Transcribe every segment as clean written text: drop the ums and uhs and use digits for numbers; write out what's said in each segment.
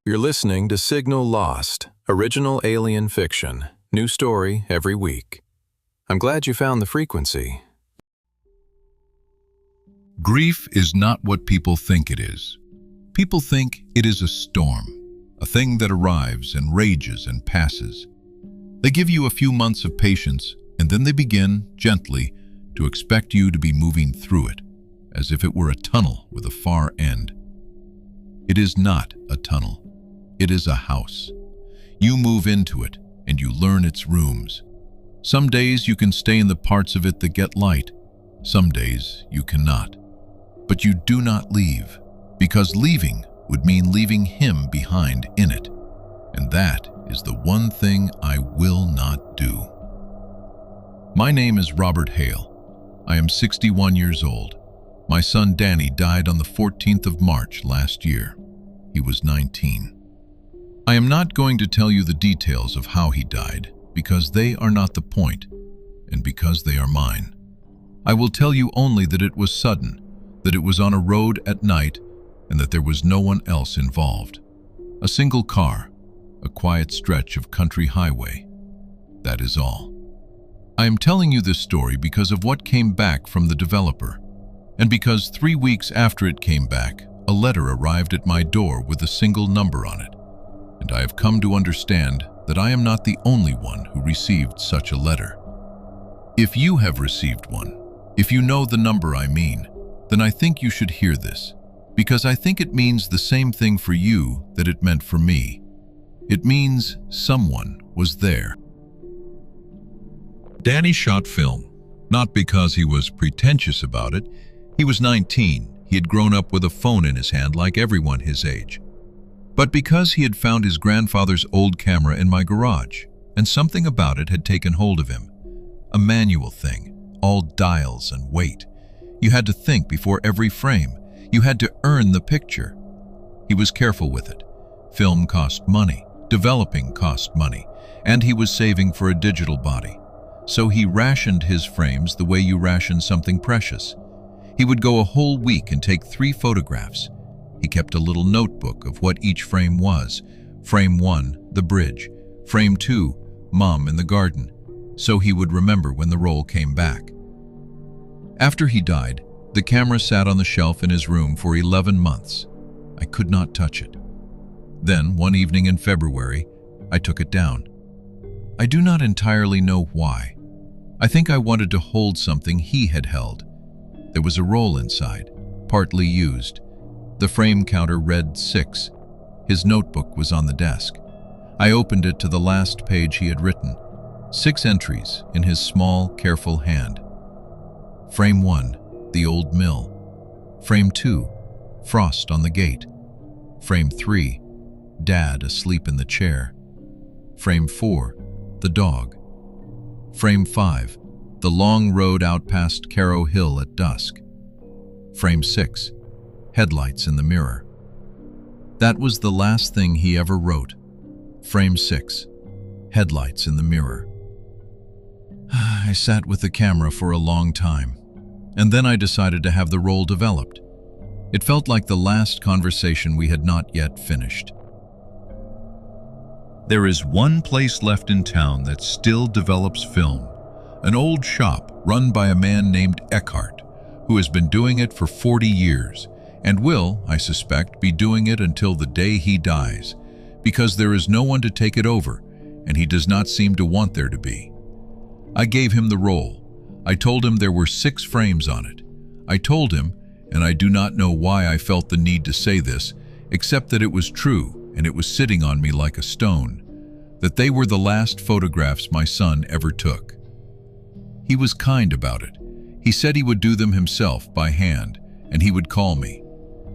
You're listening to Signal Lost, original alien fiction. New story every week. I'm glad you found the frequency. Grief is not what people think it is. People think it is a storm, a thing that arrives and rages and passes. They give you a few months of patience, and then they begin, gently, to expect you to be moving through it, as if it were a tunnel with a far end. It is not a tunnel. It is a house. You move into it, and you learn its rooms. Some days you can stay in the parts of it that get light. Some days you cannot. But you do not leave, because leaving would mean leaving him behind in it. And that is the one thing I will not do. My name is Robert Hale. I am 61 years old. My son Danny died on the 14th of March last year. He was 19. I am not going to tell you the details of how he died, because they are not the point, and because they are mine. I will tell you only that it was sudden, that it was on a road at night, and that there was no one else involved. A single car, a quiet stretch of country highway. That is all. I am telling you this story because of what came back from the developer, and because 3 weeks after it came back, a letter arrived at my door with a single number on it. And I have come to understand that I am not the only one who received such a letter. If you have received one, if you know the number I mean, then I think you should hear this, because I think it means the same thing for you that it meant for me. It means someone was there. Danny shot film, not because he was pretentious about it. He was 19. He had grown up with a phone in his hand like everyone his age. But because he had found his grandfather's old camera in my garage, and something about it had taken hold of him. A manual thing, all dials and weight. You had to think before every frame. You had to earn the picture. He was careful with it. Film cost money, developing cost money, and he was saving for a digital body. So he rationed his frames the way you ration something precious. He would go a whole week and take 3 photographs. He kept a little notebook of what each frame was. Frame 1, the bridge. Frame 2, Mom in the garden. So he would remember when the roll came back. After he died, the camera sat on the shelf in his room for 11 months. I could not touch it. Then, one evening in February, I took it down. I do not entirely know why. I think I wanted to hold something he had held. There was a roll inside, partly used. The frame counter read 6. His notebook was on the desk. I opened it to the last page he had written. 6 entries in his small, careful hand. Frame 1, the old mill. Frame 2, frost on the gate. Frame 3, Dad asleep in the chair. Frame 4, the dog. Frame 5, the long road out past Caro Hill at dusk. Frame 6, headlights in the mirror. That was the last thing he ever wrote. Frame 6, headlights in the mirror. I sat with the camera for a long time, and then I decided to have the roll developed. It felt like the last conversation we had not yet finished. There is one place left in town that still develops film, an old shop run by a man named Eckhart, who has been doing it for 40 years, and will, I suspect, be doing it until the day he dies, because there is no one to take it over, and he does not seem to want there to be. I gave him the roll. I told him there were 6 frames on it. I told him, and I do not know why I felt the need to say this, except that it was true, and it was sitting on me like a stone, that they were the last photographs my son ever took. He was kind about it. He said he would do them himself by hand, and he would call me.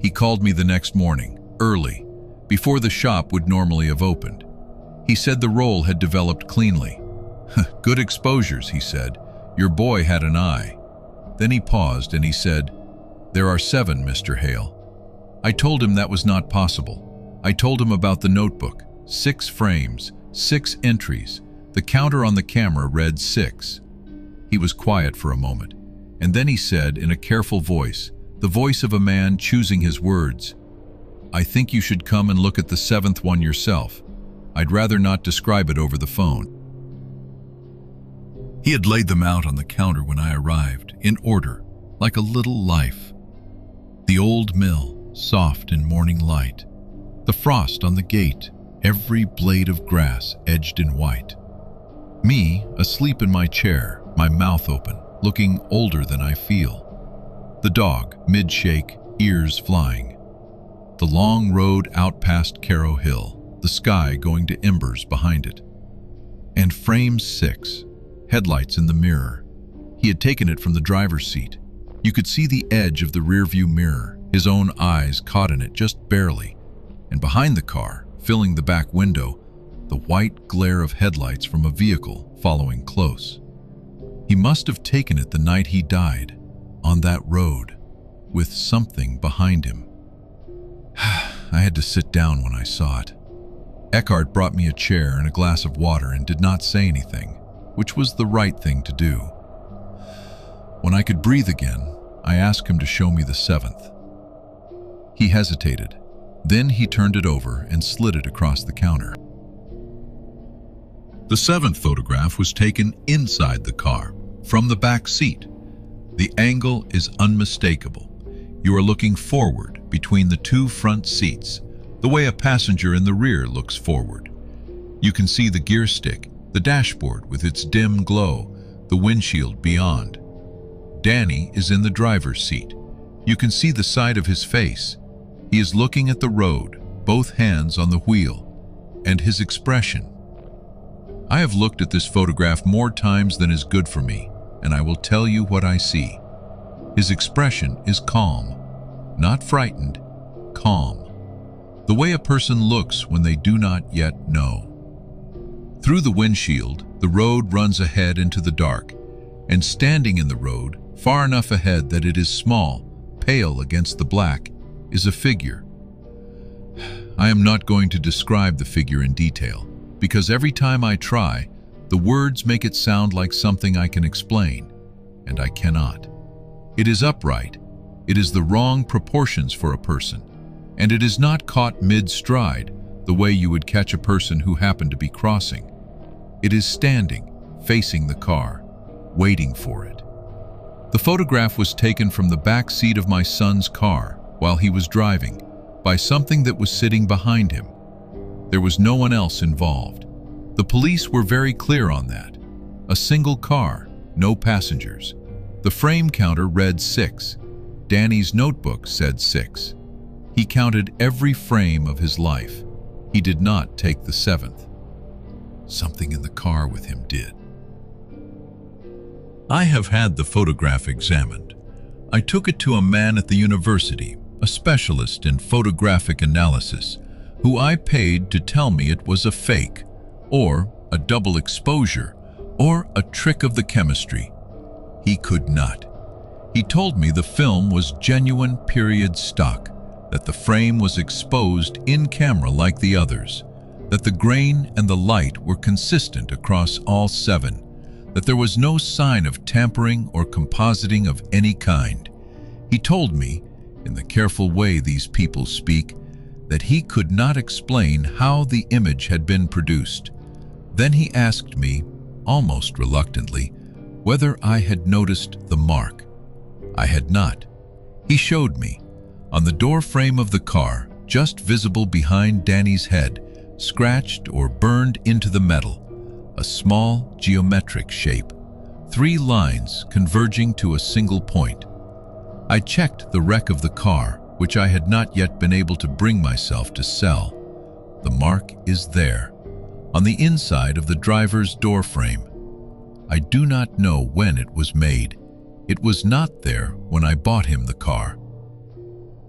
He called me the next morning, early, before the shop would normally have opened. He said the roll had developed cleanly. Good exposures, he said. Your boy had an eye. Then he paused and he said, "There are 7, Mr. Hale." I told him that was not possible. I told him about the notebook, 6 frames, 6 entries. The counter on the camera read 6. He was quiet for a moment, and then he said in a careful voice, the voice of a man choosing his words, I think you should come and look at the seventh one yourself. I'd rather not describe it over the phone." He had laid them out on the counter when I arrived, in order, like a little life. The old mill, soft in morning light. The frost on the gate, every blade of grass edged in white. Me, asleep in my chair, my mouth open, looking older than I feel. The dog, mid-shake, ears flying. The long road out past Caro Hill, the sky going to embers behind it. And frame 6, headlights in the mirror. He had taken it from the driver's seat. You could see the edge of the rearview mirror, his own eyes caught in it just barely. And behind the car, filling the back window, the white glare of headlights from a vehicle following close. He must have taken it the night he died, on that road, with something behind him. I had to sit down when I saw it. Eckhart brought me a chair and a glass of water and did not say anything, which was the right thing to do. When I could breathe again, I asked him to show me the seventh. He hesitated. Then he turned it over and slid it across the counter. The seventh photograph was taken inside the car, from the back seat. The angle is unmistakable. You are looking forward between the two front seats, the way a passenger in the rear looks forward. You can see the gear stick, the dashboard with its dim glow, the windshield beyond. Danny is in the driver's seat. You can see the side of his face. He is looking at the road, both hands on the wheel, and his expression. I have looked at this photograph more times than is good for me, and I will tell you what I see. His expression is calm, not frightened, calm. The way a person looks when they do not yet know. Through the windshield, the road runs ahead into the dark, and standing in the road, far enough ahead that it is small, pale against the black, is a figure. I am not going to describe the figure in detail, because every time I try, the words make it sound like something I can explain, and I cannot. It is upright, it is the wrong proportions for a person, and it is not caught mid-stride, the way you would catch a person who happened to be crossing. It is standing, facing the car, waiting for it. The photograph was taken from the back seat of my son's car while he was driving, by something that was sitting behind him. There was no one else involved. The police were very clear on that. A single car, no passengers. The frame counter read 6. Danny's notebook said 6. He counted every frame of his life. He did not take the 7th. Something in the car with him did. I have had the photograph examined. I took it to a man at the university, a specialist in photographic analysis, who I paid to tell me it was a fake, or a double exposure, or a trick of the chemistry. He could not. He told me the film was genuine period stock, that the frame was exposed in camera like the others, that the grain and the light were consistent across all 7, that there was no sign of tampering or compositing of any kind. He told me, in the careful way these people speak, that he could not explain how the image had been produced. Then he asked me, almost reluctantly, whether I had noticed the mark. I had not. He showed me, on the door frame of the car, just visible behind Danny's head, scratched or burned into the metal, a small geometric shape, 3 lines converging to a single point. I checked the wreck of the car, which I had not yet been able to bring myself to sell. The mark is there, on the inside of the driver's door frame. I do not know when it was made. It was not there when I bought him the car.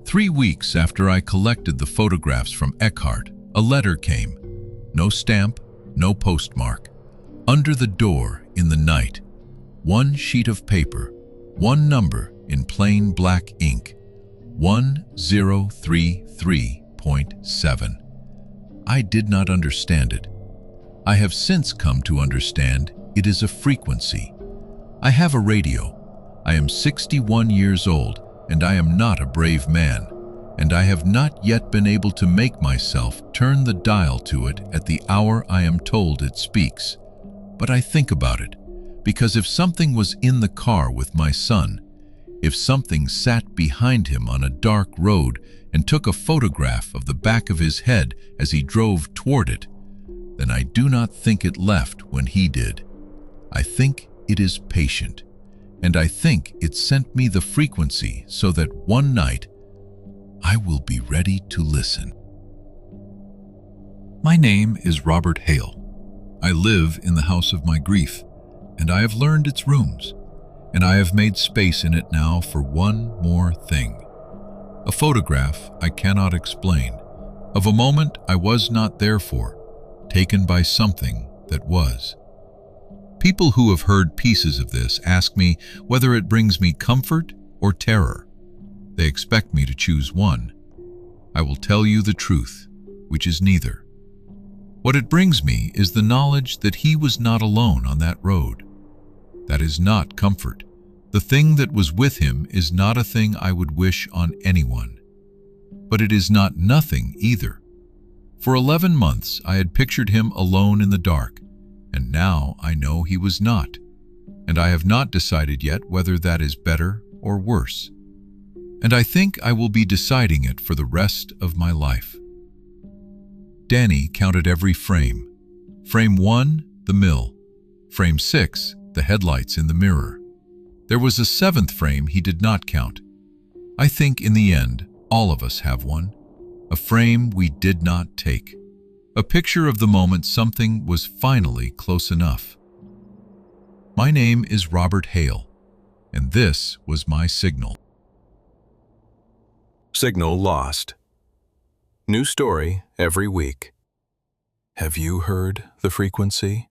3 weeks after I collected the photographs from Eckhart, a letter came. No stamp, no postmark. Under the door in the night, 1 sheet of paper, 1 number in plain black ink, 1033.7. I did not understand it. I have since come to understand it is a frequency. I have a radio. I am 61 years old, and I am not a brave man. and I have not yet been able to make myself turn the dial to it at the hour I am told it speaks. But I think about it, because if something was in the car with my son, if something sat behind him on a dark road and took a photograph of the back of his head as he drove toward it, then I do not think it left when he did. I think it is patient, and I think it sent me the frequency so that one night I will be ready to listen. My name is Robert Hale. I live in the house of my grief, and I have learned its rooms, and I have made space in it now for one more thing. A photograph I cannot explain, of a moment I was not there for, taken by something that was. People who have heard pieces of this ask me whether it brings me comfort or terror. They expect me to choose one. I will tell you the truth, which is neither. What it brings me is the knowledge that he was not alone on that road. That is not comfort. The thing that was with him is not a thing I would wish on anyone. But it is not nothing either. For 11 months I had pictured him alone in the dark, and now I know he was not, and I have not decided yet whether that is better or worse. And I think I will be deciding it for the rest of my life. Danny counted every frame. Frame 1, the mill. Frame 6, the headlights in the mirror. There was a 7th frame he did not count. I think in the end, all of us have one. A frame we did not take. A picture of the moment something was finally close enough. My name is Robert Hale, and this was my signal. Signal lost. New story every week. Have you heard the frequency?